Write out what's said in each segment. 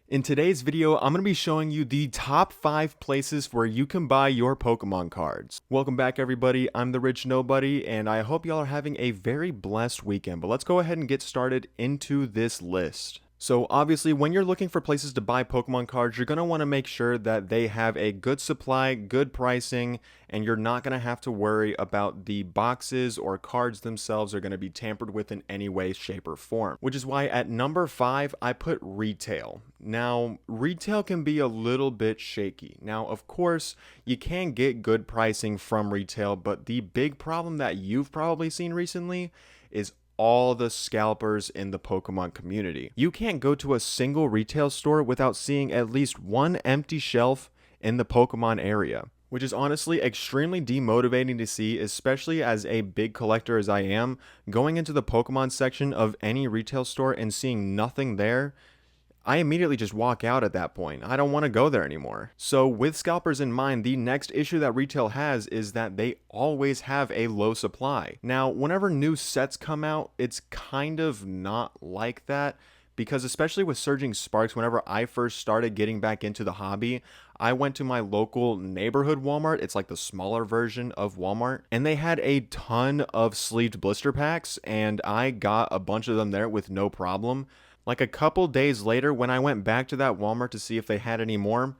In today's video, I'm going to be showing you the top 5 places where you can buy your Pokemon cards. Welcome back everybody, I'm the Rich Nobody, and I hope y'all are having a very blessed weekend, but let's go ahead and get started into this list. So obviously, when you're looking for places to buy Pokemon cards, you're going to want to make sure that they have a good supply, good pricing, and you're not going to have to worry about the boxes or cards themselves are going to be tampered with in any way, shape, or form. Which is why at number 5, I put retail. Now, retail can be a little bit shaky. Now, of course, you can get good pricing from retail, but the big problem that you've probably seen recently is all the scalpers in the Pokemon community. You can't go to a single retail store without seeing at least one empty shelf in the Pokemon area, which is honestly extremely demotivating to see, especially as a big collector as I am. Going into the Pokemon section of any retail store and seeing nothing there, I immediately just walk out at that point. I don't want to go there anymore. So with scalpers in mind, the next issue that retail has is that they always have a low supply. Now, whenever new sets come out, it's kind of not like that, because especially with Surging Sparks, whenever I first started getting back into the hobby, I went to my local neighborhood Walmart. It's like the smaller version of Walmart, and they had a ton of sleeved blister packs, and I got a bunch of them there with no problem. Like a couple days later, when I went back to that Walmart to see if they had any more,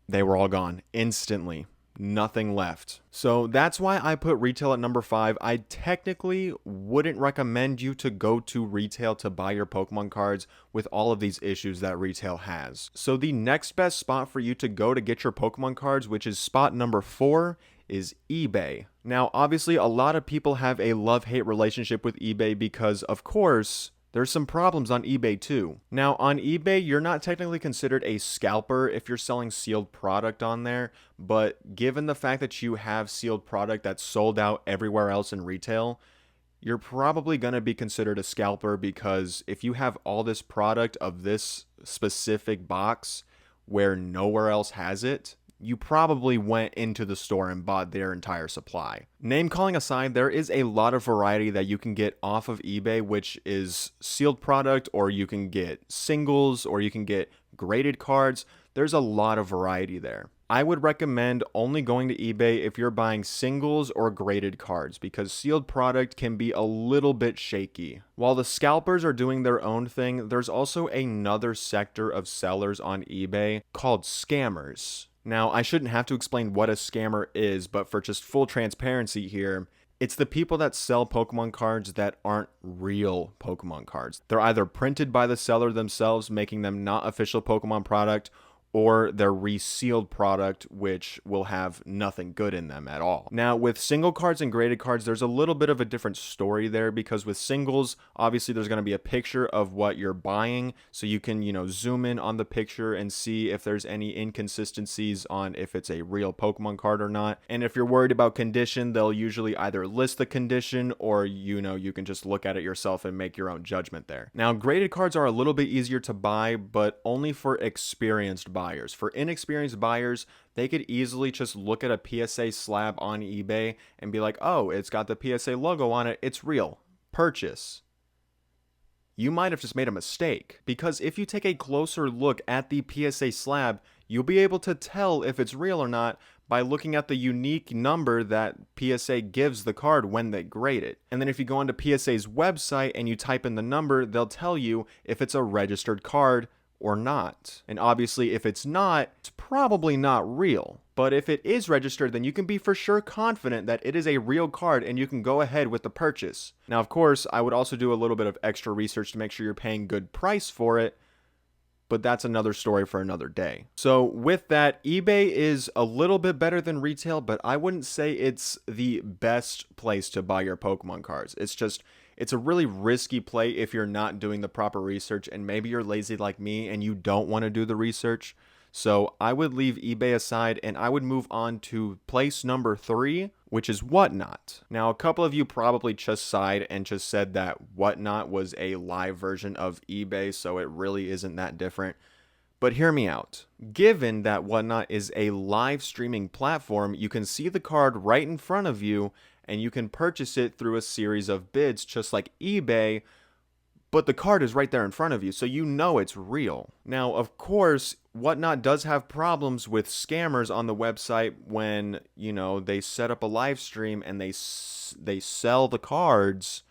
they were all gone instantly. Nothing left. So that's why I put retail at number 5. I technically wouldn't recommend you to go to retail to buy your Pokemon cards with all of these issues that retail has. So the next best spot for you to go to get your Pokemon cards, which is spot number 4, is eBay. Now, obviously, a lot of people have a love-hate relationship with eBay because, of course, there's some problems on eBay too. Now, on eBay, you're not technically considered a scalper if you're selling sealed product on there, but given the fact that you have sealed product that's sold out everywhere else in retail, you're probably going to be considered a scalper, because if you have all this product of this specific box where nowhere else has it, you probably went into the store and bought their entire supply. Name calling aside, there is a lot of variety that you can get off of eBay, which is sealed product, or you can get singles, or you can get graded cards. There's a lot of variety there. I would recommend only going to eBay if you're buying singles or graded cards, because sealed product can be a little bit shaky. While the scalpers are doing their own thing, there's also another sector of sellers on eBay called scammers. Now, I shouldn't have to explain what a scammer is, but for just full transparency here, it's the people that sell Pokemon cards that aren't real Pokemon cards. They're either printed by the seller themselves, making them not official Pokemon product, or they're resealed product, which will have nothing good in them at all. Now, with single cards and graded cards, there's a little bit of a different story there, because with singles, obviously there's going to be a picture of what you're buying, so you can, zoom in on the picture and see if there's any inconsistencies on if it's a real Pokemon card or not. And if you're worried about condition, they'll usually either list the condition, or you can just look at it yourself and make your own judgment there. Now, graded cards are a little bit easier to buy, but only for experienced buyers. For inexperienced buyers, they could easily just look at a PSA slab on eBay and be like, oh, it's got the PSA logo on it, it's real. Purchase. You might have just made a mistake, because if you take a closer look at the PSA slab, you'll be able to tell if it's real or not by looking at the unique number that PSA gives the card when they grade it. And then if you go onto PSA's website and you type in the number, they'll tell you if it's a registered card or not. And obviously, if it's not, it's probably not real. But if it is registered, then you can be for sure confident that it is a real card and you can go ahead with the purchase. Now, of course, I would also do a little bit of extra research to make sure you're paying good price for it, but that's another story for another day. So with that, eBay is a little bit better than retail, but I wouldn't say it's the best place to buy your Pokemon cards. It's a really risky play if you're not doing the proper research, and maybe you're lazy like me and you don't want to do the research. So I would leave eBay aside and I would move on to place number 3, which is Whatnot. Now, a couple of you probably just sighed and just said that Whatnot was a live version of eBay, so it really isn't that different. But hear me out. Given that Whatnot is a live streaming platform, you can see the card right in front of you and you can purchase it through a series of bids just like eBay, but the card is right there in front of you, so you know it's real. Now, of course, Whatnot does have problems with scammers on the website when, they set up a live stream and they sell the cards,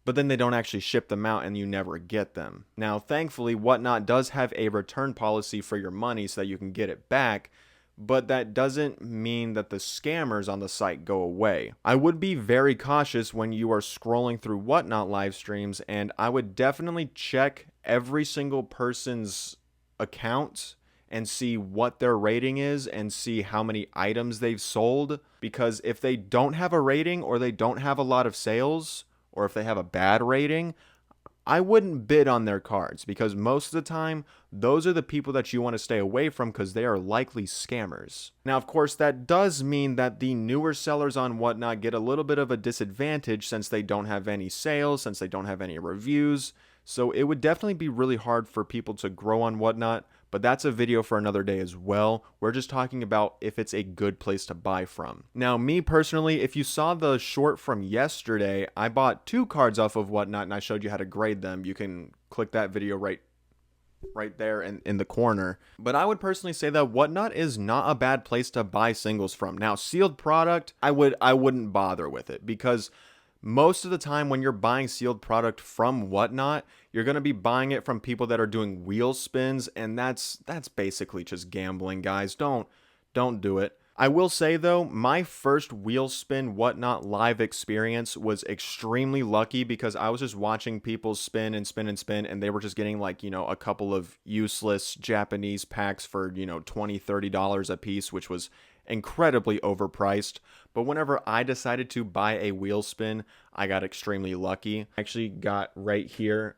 but then they don't actually ship them out and you never get them. Now, thankfully, Whatnot does have a return policy for your money so that you can get it back, but that doesn't mean that the scammers on the site go away. I would be very cautious when you are scrolling through Whatnot live streams, and I would definitely check every single person's account and see what their rating is and see how many items they've sold, because if they don't have a rating or they don't have a lot of sales, or if they have a bad rating, I wouldn't bid on their cards, because most of the time, those are the people that you want to stay away from because they are likely scammers. Now, of course, that does mean that the newer sellers on Whatnot get a little bit of a disadvantage since they don't have any sales, since they don't have any reviews. So it would definitely be really hard for people to grow on Whatnot, but that's a video for another day as well. We're just talking about if it's a good place to buy from. Now, me personally, if you saw the short from yesterday, I bought 2 cards off of Whatnot and I showed you how to grade them. You can click that video right there in the corner. But I would personally say that Whatnot is not a bad place to buy singles from. Now, sealed product, I wouldn't bother with it, because most of the time when you're buying sealed product from Whatnot, you're going to be buying it from people that are doing wheel spins, and that's basically just gambling, guys. Don't do it. I will say though, my first wheel spin Whatnot live experience was extremely lucky, because I was just watching people spin and spin and spin, and they were just getting like, a couple of useless Japanese packs for, $20-$30 a piece, which was incredibly overpriced. But whenever I decided to buy a wheel spin, I got extremely lucky. I actually got right here,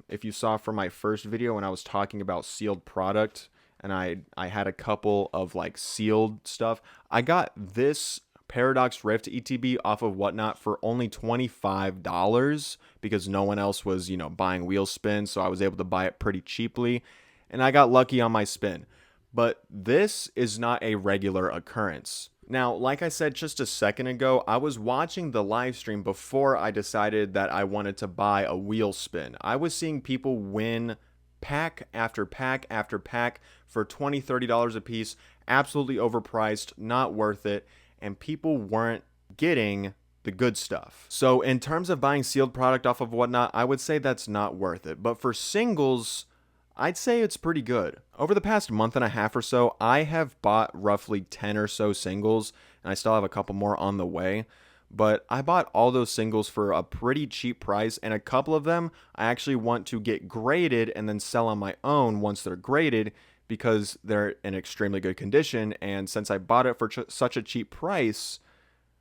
if you saw from my first video when I was talking about sealed product, and I had a couple of like sealed stuff, I got this Paradox Rift ETB off of Whatnot for only $25, because no one else was, buying wheel spins, so I was able to buy it pretty cheaply, and I got lucky on my spin. But this is not a regular occurrence. Now, like I said just a second ago, I was watching the live stream before I decided that I wanted to buy a wheel spin. I was seeing people win pack after pack after pack for $20-$30 a piece, absolutely overpriced, not worth it, and people weren't getting the good stuff. So in terms of buying sealed product off of Whatnot, I would say that's not worth it. But for singles, I'd say it's pretty good. Over the past month and a half or so, I have bought roughly 10 or so singles, and I still have a couple more on the way. But I bought all those singles for a pretty cheap price, and a couple of them I actually want to get graded and then sell on my own once they're graded, because they're in extremely good condition, and since I bought it for such a cheap price,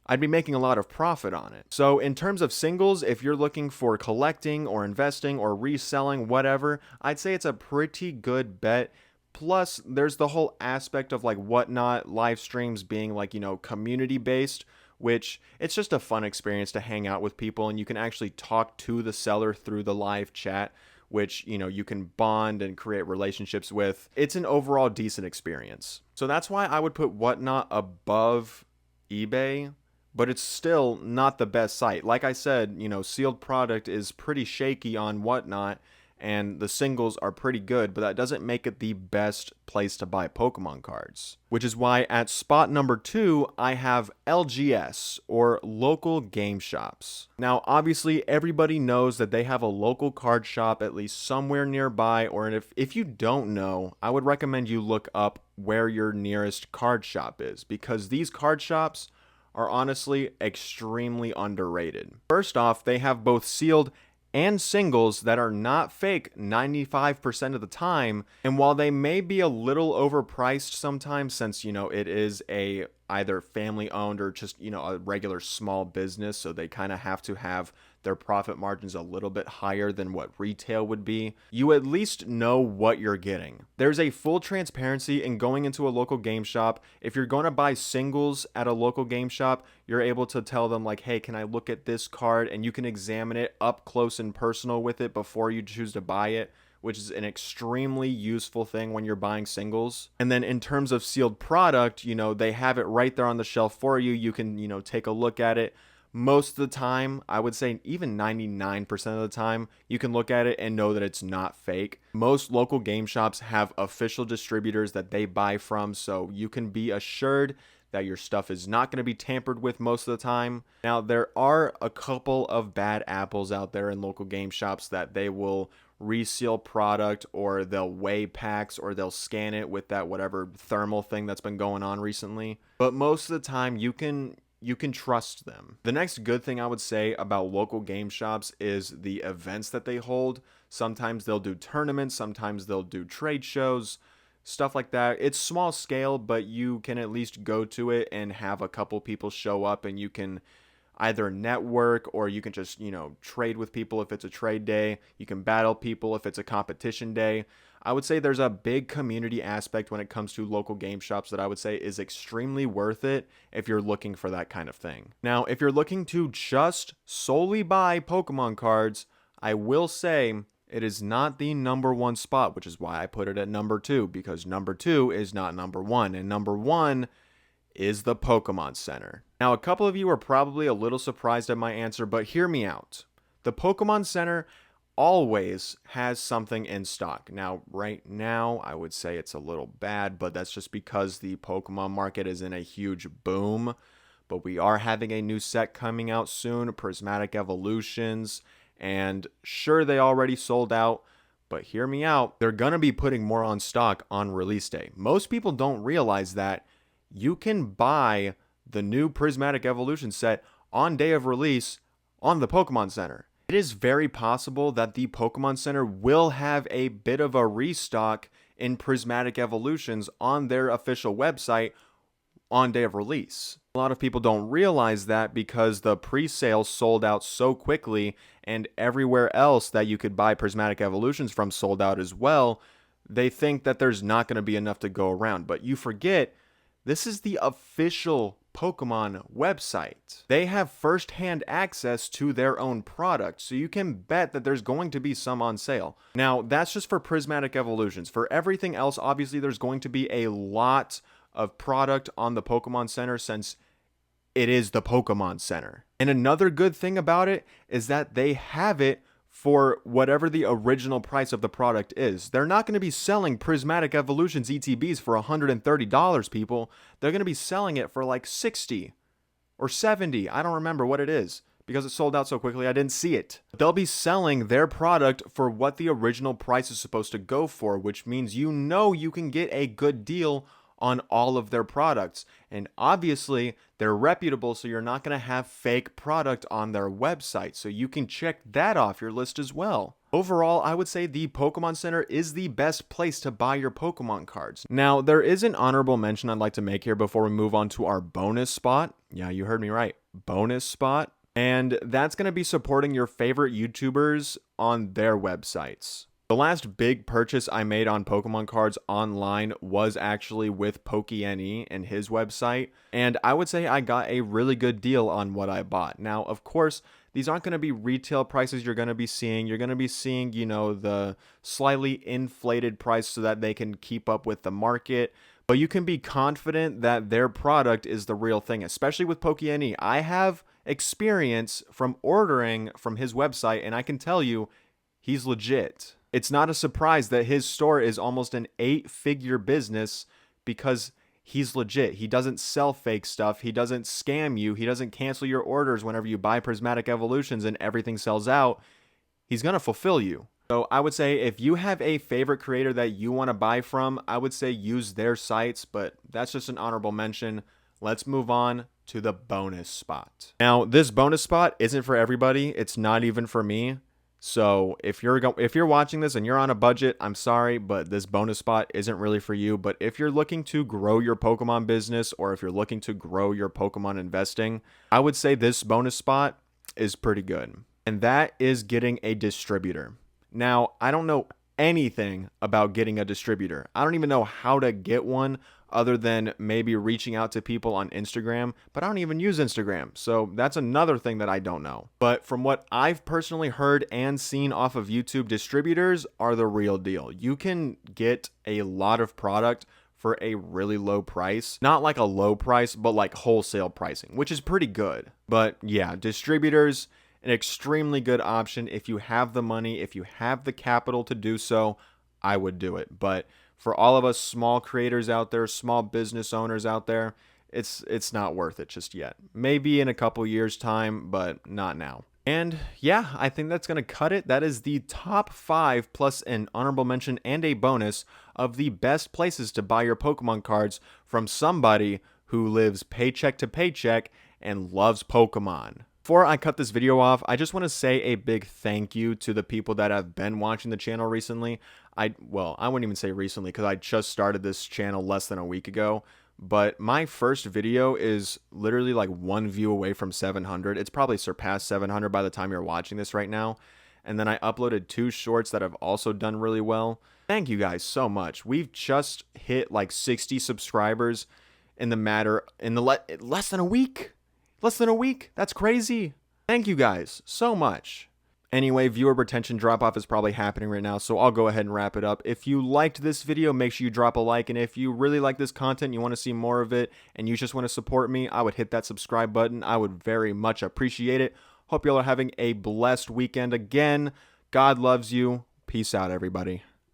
I'd be making a lot of profit on it. So in terms of singles, if you're looking for collecting or investing or reselling, whatever, I'd say it's a pretty good bet. Plus, there's the whole aspect of like Whatnot live streams being like, community based, which it's just a fun experience to hang out with people, and you can actually talk to the seller through the live chat, which, you can bond and create relationships with. It's an overall decent experience. So that's why I would put Whatnot above eBay, but it's still not the best site. Like I said, sealed product is pretty shaky on Whatnot, and the singles are pretty good, but that doesn't make it the best place to buy Pokemon cards. Which is why at spot number 2, I have LGS, or local game shops. Now, obviously, everybody knows that they have a local card shop at least somewhere nearby, or if you don't know, I would recommend you look up where your nearest card shop is, because these card shops are honestly extremely underrated. First off, they have both sealed and singles that are not fake 95% of the time, and while they may be a little overpriced sometimes, since it is a either family owned or just a regular small business, so they kind of have to have their profit margins a little bit higher than what retail would be, you at least know what you're getting. There's a full transparency in going into a local game shop. If you're going to buy singles at a local game shop, you're able to tell them like, hey, can I look at this card? And you can examine it up close and personal with it before you choose to buy it, which is an extremely useful thing when you're buying singles. And then in terms of sealed product, they have it right there on the shelf for you. You can, take a look at it. most of the time, I would say even 99% of the time, you can look at it and know that it's not fake. Most local game shops have official distributors that they buy from, so you can be assured that your stuff is not going to be tampered with most of the time. Now, there are a couple of bad apples out there in local game shops that they will reseal product, or they'll weigh packs, or they'll scan it with that whatever thermal thing that's been going on recently. But most of the time, you can trust them. The next good thing I would say about local game shops is the events that they hold. Sometimes they'll do tournaments, sometimes they'll do trade shows, stuff like that. It's small scale, but you can at least go to it and have a couple people show up, and you can either network, or you can just, trade with people if it's a trade day. You can battle people if it's a competition day. I would say there's a big community aspect when it comes to local game shops that I would say is extremely worth it if you're looking for that kind of thing. Now, if you're looking to just solely buy Pokemon cards, I will say it is not the number one spot, which is why I put it at number 2, because number 2 is not number 1, and number 1 is the Pokemon Center. Now, a couple of you are probably a little surprised at my answer, but hear me out. The Pokemon Center always has something in stock. Now, right now, I would say it's a little bad, but that's just because the Pokemon market is in a huge boom. But we are having a new set coming out soon, Prismatic Evolutions, and sure, they already sold out, but hear me out. They're going to be putting more on stock on release day. Most people don't realize that you can buy the new Prismatic Evolution set on day of release on the Pokemon Center. It is very possible that the Pokemon Center will have a bit of a restock in Prismatic Evolutions on their official website on day of release. A lot of people don't realize that because the pre-sale sold out so quickly, and everywhere else that you could buy Prismatic Evolutions from sold out as well. They think that there's not going to be enough to go around, but you forget this is the official Pokemon website. They have first-hand access to their own product, so you can bet that there's going to be some on sale. Now, that's just for Prismatic Evolutions. For everything else, obviously, there's going to be a lot of product on the Pokemon Center since it is the Pokemon Center. And another good thing about it is that they have it for whatever the original price of the product is. They're not going to be selling Prismatic Evolutions ETBs for $130, people. They're going to be selling it for like $60 or $70. I don't remember what it is because it sold out so quickly I didn't see it. They'll be selling their product for what the original price is supposed to go for, which means you can get a good deal on all of their products. And obviously, they're reputable, so you're not going to have fake product on their website. So you can check that off your list as well. Overall, I would say the Pokemon Center is the best place to buy your Pokemon cards. Now, there is an honorable mention I'd like to make here before we move on to our bonus spot. Yeah, you heard me right. Bonus spot. And that's going to be supporting your favorite YouTubers on their websites. The last big purchase I made on Pokemon cards online was actually with Pokéne and his website, and I would say I got a really good deal on what I bought. Now, of course, these aren't going to be retail prices you're going to be seeing. You're going to be seeing, the slightly inflated price so that they can keep up with the market, but you can be confident that their product is the real thing, especially with Pokéne. I have experience from ordering from his website, and I can tell you, he's legit. It's not a surprise that his store is almost an 8-figure business because he's legit. He doesn't sell fake stuff. He doesn't scam you. He doesn't cancel your orders whenever you buy Prismatic Evolutions and everything sells out. He's going to fulfill you. So I would say if you have a favorite creator that you want to buy from, I would say use their sites, but that's just an honorable mention. Let's move on to the bonus spot. Now, this bonus spot isn't for everybody. It's not even for me. So if you're watching this and you're on a budget, I'm sorry, but this bonus spot isn't really for you. But if you're looking to grow your Pokemon business, or if you're looking to grow your Pokemon investing, I would say this bonus spot is pretty good. And that is getting a distributor. Now, I don't know anything about getting a distributor. I don't even know how to get one other than maybe reaching out to people on Instagram, but I don't even use Instagram. So that's another thing that I don't know. But from what I've personally heard and seen off of YouTube, distributors are the real deal. You can get a lot of product for a really low price. Not like a low price, but like wholesale pricing, which is pretty good. But yeah, distributors, an extremely good option. If you have the money, if you have the capital to do so, I would do it. But for all of us small creators out there, small business owners out there, it's not worth it just yet. Maybe in a couple years' time, but not now. And yeah, I think that's going to cut it. That is the top 5 plus an honorable mention and a bonus of the best places to buy your Pokemon cards from somebody who lives paycheck to paycheck and loves Pokemon. Before I cut this video off, I just want to say a big thank you to the people that have been watching the channel recently. I wouldn't even say recently because I just started this channel less than a week ago. But my first video is literally like 1 view away from 700. It's probably surpassed 700 by the time you're watching this right now. And then I uploaded 2 shorts that have also done really well. Thank you guys so much. We've just hit like 60 subscribers in less than a week. Less than a week. That's crazy. Thank you guys so much. Anyway, viewer retention drop-off is probably happening right now, so I'll go ahead and wrap it up. If you liked this video, make sure you drop a like, and if you really like this content, you want to see more of it, and you just want to support me, I would hit that subscribe button. I would very much appreciate it. Hope y'all are having a blessed weekend again. God loves you. Peace out, everybody.